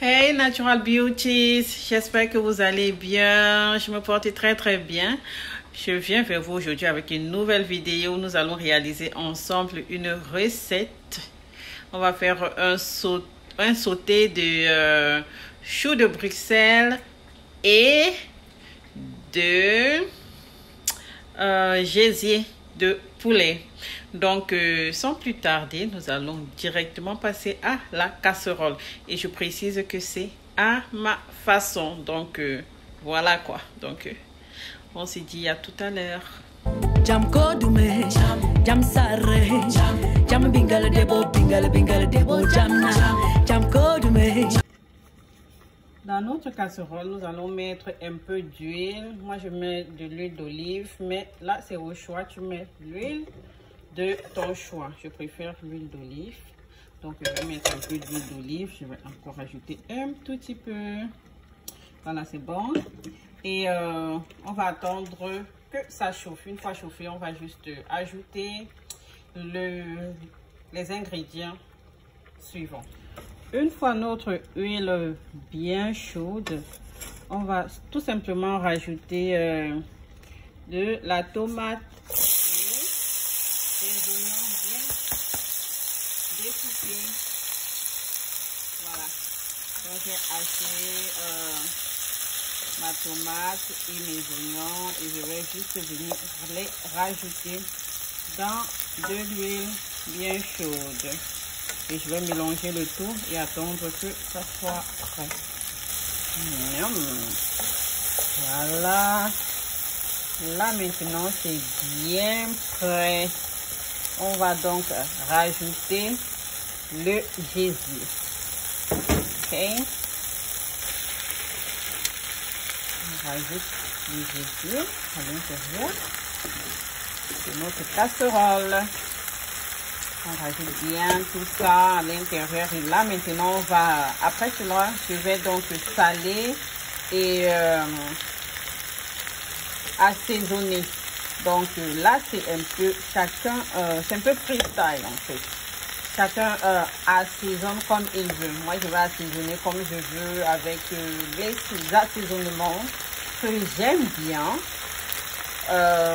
Hey Natural Beauties, j'espère que vous allez bien. Je me porte très bien. Je viens vers vous aujourd'hui avec une nouvelle vidéo. Nous allons réaliser ensemble une recette. On va faire un sauté de choux de Bruxelles et de gésier de poulet. Donc sans plus tarder, nous allons directement passer à la casserole, et je précise que c'est à ma façon. Donc voilà quoi. Donc on se dit à tout à l'heure. Dans notre casserole, nous allons mettre un peu d'huile. Moi, je mets de l'huile d'olive, mais là, c'est au choix. Tu mets l'huile de ton choix. Je préfère l'huile d'olive. Donc, je vais mettre un peu d'huile d'olive. Je vais encore ajouter un tout petit peu. Voilà, c'est bon. Et on va attendre que ça chauffe. Une fois chauffé, on va juste ajouter les ingrédients suivants. Une fois notre huile bien chaude, on va tout simplement rajouter de la tomate et des oignons bien découpés. Voilà. Donc j'ai haché ma tomate et mes oignons et je vais juste venir les rajouter dans de l'huile bien chaude. Et je vais mélanger le tout et attendre que ça soit prêt. Voilà. Là maintenant c'est bien prêt. On va donc rajouter le gésier. Ok. On rajoute le gésier à l'intérieur de notre casserole. On rajoute bien tout ça à l'intérieur. Et là, maintenant, on va... Après cela, je vais donc saler et assaisonner. Donc là, c'est un peu... Chacun... c'est un peu freestyle, en fait. Chacun assaisonne comme il veut. Moi, je vais assaisonner comme je veux avec les assaisonnements que j'aime bien.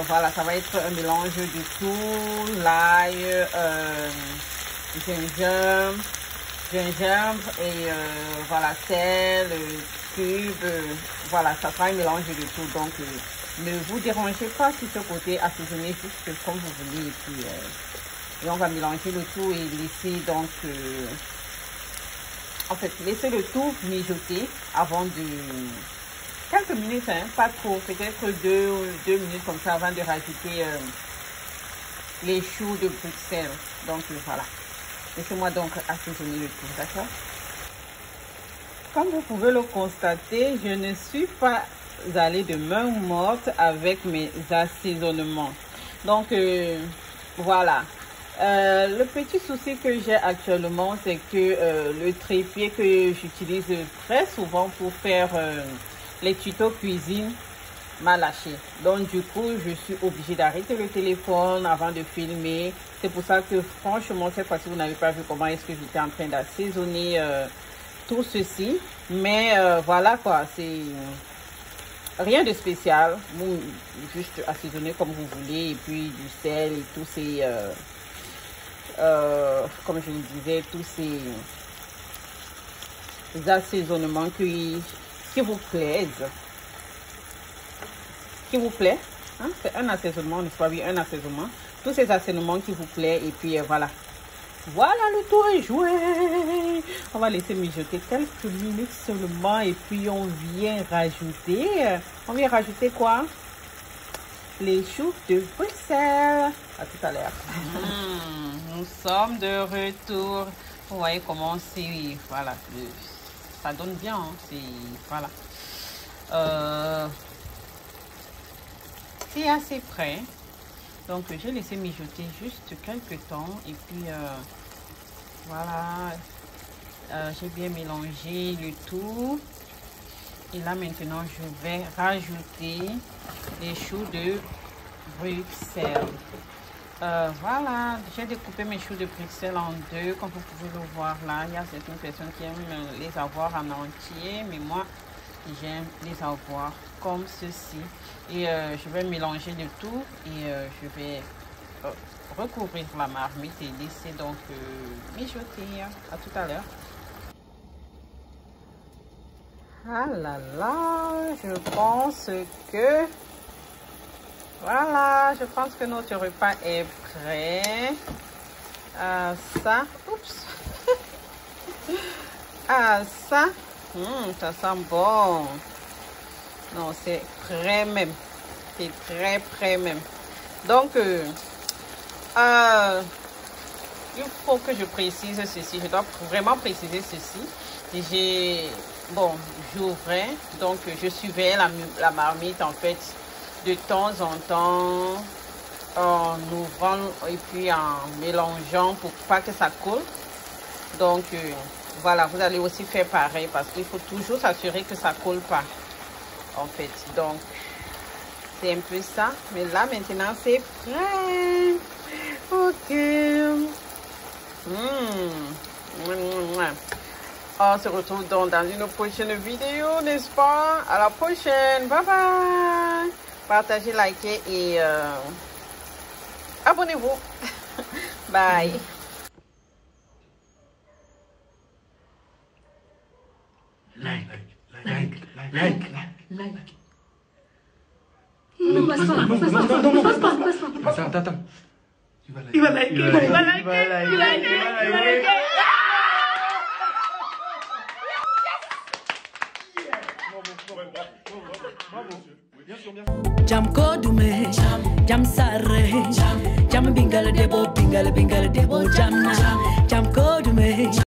Voilà, ça va être un mélange du tout, l'ail, gingembre et voilà, sel, cube, voilà, ça sera un mélange du tout. Donc ne vous dérangez pas sur ce côté, assaisonnez juste comme vous voulez, et puis et on va mélanger le tout et laisser donc en fait laisser le tout mijoter avant de quelques minutes, hein, pas trop, peut-être deux minutes comme ça avant de rajouter les choux de Bruxelles. Donc voilà, laissez-moi donc assaisonner le tout, d'accord? Comme vous pouvez le constater, je ne suis pas allée de main morte avec mes assaisonnements. Donc voilà. Le petit souci que j'ai actuellement, c'est que le trépied que j'utilise très souvent pour faire les tutos cuisine m'a lâché. Donc du coup, je suis obligée d'arrêter le téléphone avant de filmer. C'est pour ça que franchement, cette fois-ci, vous n'avez pas vu comment est-ce que j'étais en train d'assaisonner tout ceci. Mais voilà quoi, c'est rien de spécial. Vous juste assaisonnez comme vous voulez. Et puis du sel et tous ces... comme je vous disais, tous ces assaisonnements qui vous plaisent. Qui vous plaît. Hein? C'est un assaisonnement, n'est-ce pas? Oui, un assaisonnement. Tous ces assaisonnements qui vous plaisent. Et puis voilà. Voilà, le tour est joué. On va laisser mijoter quelques minutes seulement. Et puis on vient rajouter. On vient rajouter quoi? Les choux de Bruxelles. À tout à l'heure. Nous sommes de retour. Vous voyez comment c'est. Voilà. Ça donne bien. Hein? C'est. Voilà. C'est assez prêt. Donc j'ai laissé mijoter juste quelques temps. Et puis voilà. J'ai bien mélangé le tout. Et là maintenant je vais rajouter les choux de Bruxelles. Voilà, j'ai découpé mes choux de Bruxelles en deux, comme vous pouvez le voir là. Il y a certaines personnes qui aiment les avoir en entier, mais moi, j'aime les avoir comme ceci. Et je vais mélanger le tout et je vais recouvrir la marmite et laisser donc mijoter. À tout à l'heure. Ah là là, je pense que... Voilà, je pense que notre repas est prêt. Ça, oups. Ça, ça sent bon. Non, c'est prêt même. C'est très prêt même. Donc, il faut que je précise ceci. Je dois vraiment préciser ceci. J'ouvrais, donc je suivais la marmite en fait de temps en temps en ouvrant et puis en mélangeant pour pas que ça coule. Donc voilà, vous allez aussi faire pareil parce qu'il faut toujours s'assurer que ça coule pas en fait. Donc c'est un peu ça, mais là maintenant c'est prêt. Ok. On se retrouve donc dans une prochaine vidéo, n'est-ce pas? À la prochaine, bye bye. Partagez, likez et abonnez-vous. Bye. Like. Non, passe pas. Attends. Il va liker. Jam kodume, jam sarre, jam bingal debo, jam na, jam kodume.